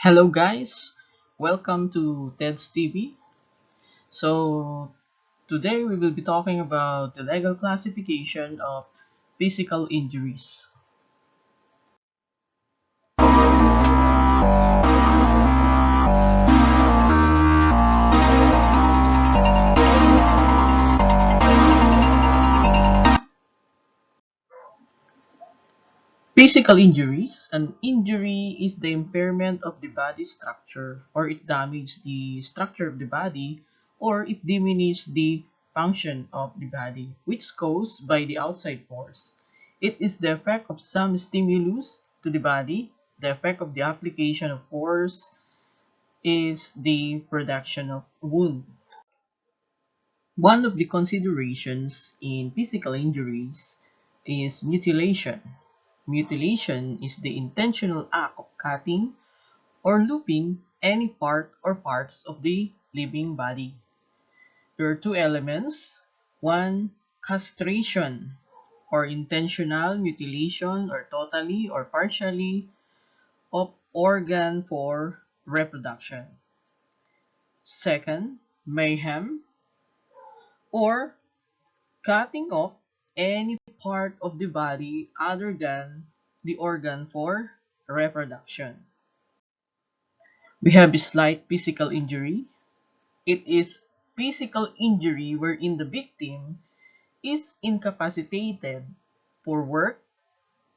Hello guys, welcome to Thedz TV. So today we will be talking about the legal classification of physical injuries. Physical injuries. An injury is the impairment of the body structure, or it damages the structure of the body, or it diminishes the function of the body, which is caused by the outside force. It is the effect of some stimulus to the body. The effect of the application of force is the production of wound. One of the considerations in physical injuries is mutilation. Mutilation is the intentional act of cutting or looping any part or parts of the living body. There are two elements. One, castration or intentional mutilation or totally or partially of organ for reproduction. Second, mayhem or cutting off any part of the body other than the organ for reproduction. We have a slight physical injury. It is physical injury wherein the victim is incapacitated for work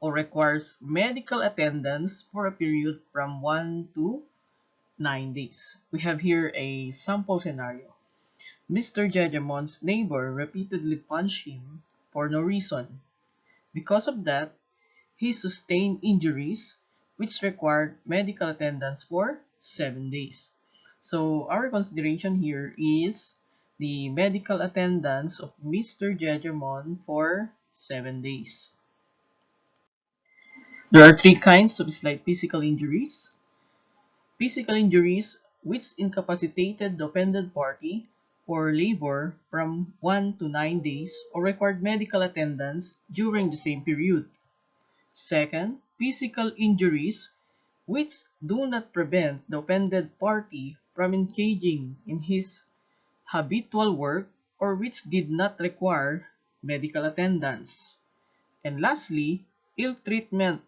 or requires medical attendance for a period from 1 to 9 days. We have here a sample scenario. Mr. Jejemon's neighbor repeatedly punched him for no reason. Because of that, he sustained injuries which required medical attendance for 7 days. So our consideration here is the medical attendance of Mr. Jejemon for 7 days. There are three kinds of slight physical injuries. Physical injuries which incapacitated the offended party for labor from 1 to 9 days or required medical attendance during the same period. Second, physical injuries which do not prevent the offended party from engaging in his habitual work or which did not require medical attendance. And lastly, ill treatment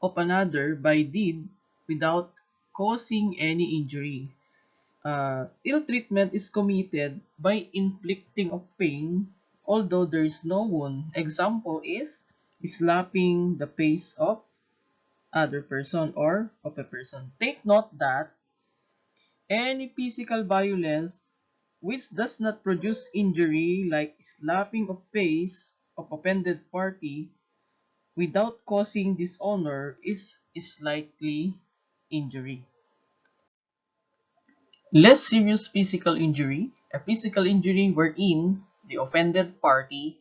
of another by deed without causing any injury. Ill treatment is committed by inflicting of pain although there is no wound. Example is slapping the face of other person or of a person. Take note that any physical violence which does not produce injury like slapping of face of offended party without causing dishonor is slightly injury. Less serious physical injury, a physical injury wherein the offended party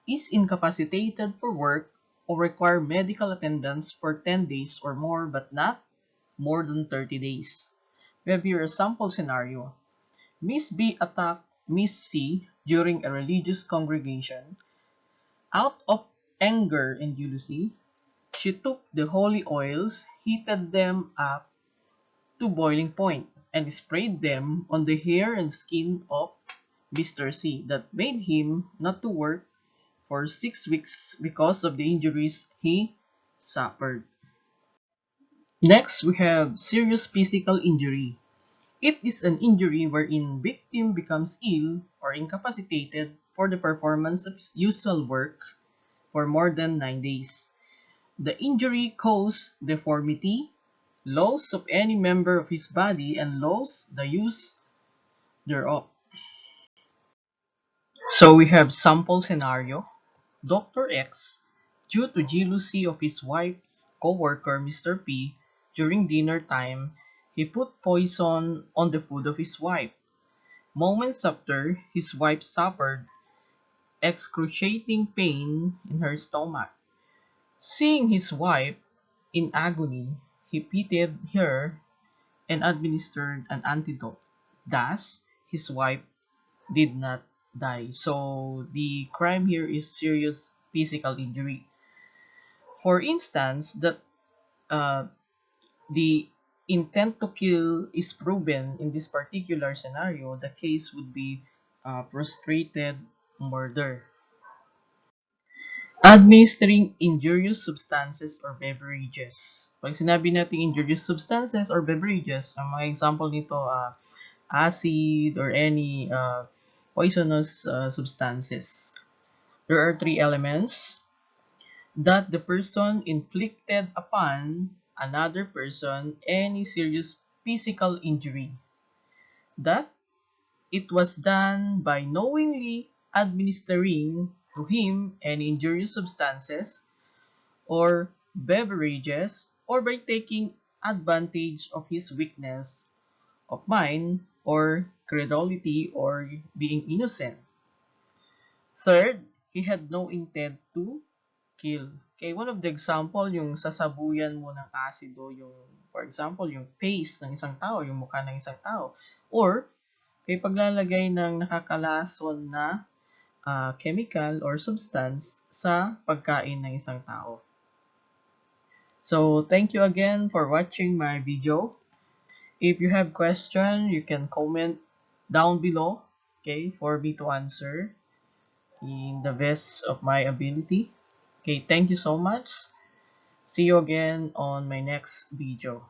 is incapacitated for work or require medical attendance for 10 days or more but not more than 30 days. We have here a sample scenario. Miss B attacked Miss C during a religious congregation. Out of anger and jealousy, she took the holy oils, heated them up to boiling point, and sprayed them on the hair and skin of Mr. C that made him not to work for 6 weeks because of the injuries he suffered. Next, we have serious physical injury. It is an injury wherein victim becomes ill or incapacitated for the performance of his usual work for more than 9 days. The injury caused deformity, loss of any member of his body, and loss the use thereof. So we have sample scenario. Dr. X, due to jealousy of his wife's co-worker Mr. P, during dinner time, he put poison on the food of his wife. Moments after, his wife suffered excruciating pain in her stomach. Seeing his wife in agony, he pitied her and administered an antidote. Thus, his wife did not die. So, the crime here is serious physical injury. For instance, that uh, the intent to kill is proven in this particular scenario, the case would be frustrated murder. Administering injurious substances or beverages. Pag sinabi natin injurious substances or beverages, ang mga example nito, acid or any poisonous substances. There are three elements: that the person inflicted upon another person any serious physical injury, that it was done by knowingly administering to him any injurious substances or beverages, or by taking advantage of his weakness of mind or credulity or being innocent. Third, he had no intent to kill. Okay, one of the example, yung sasabuyan mo ng asido, yung, for example, yung face ng isang tao, yung mukha ng isang tao. Or, kay paglalagay ng nakakalason na chemical or substance sa pagkain ng isang tao. So, thank you again for watching my video. If you have question, you can comment down below, okay, for me to answer in the best of my ability. Okay, thank you so much. See you again on my next video.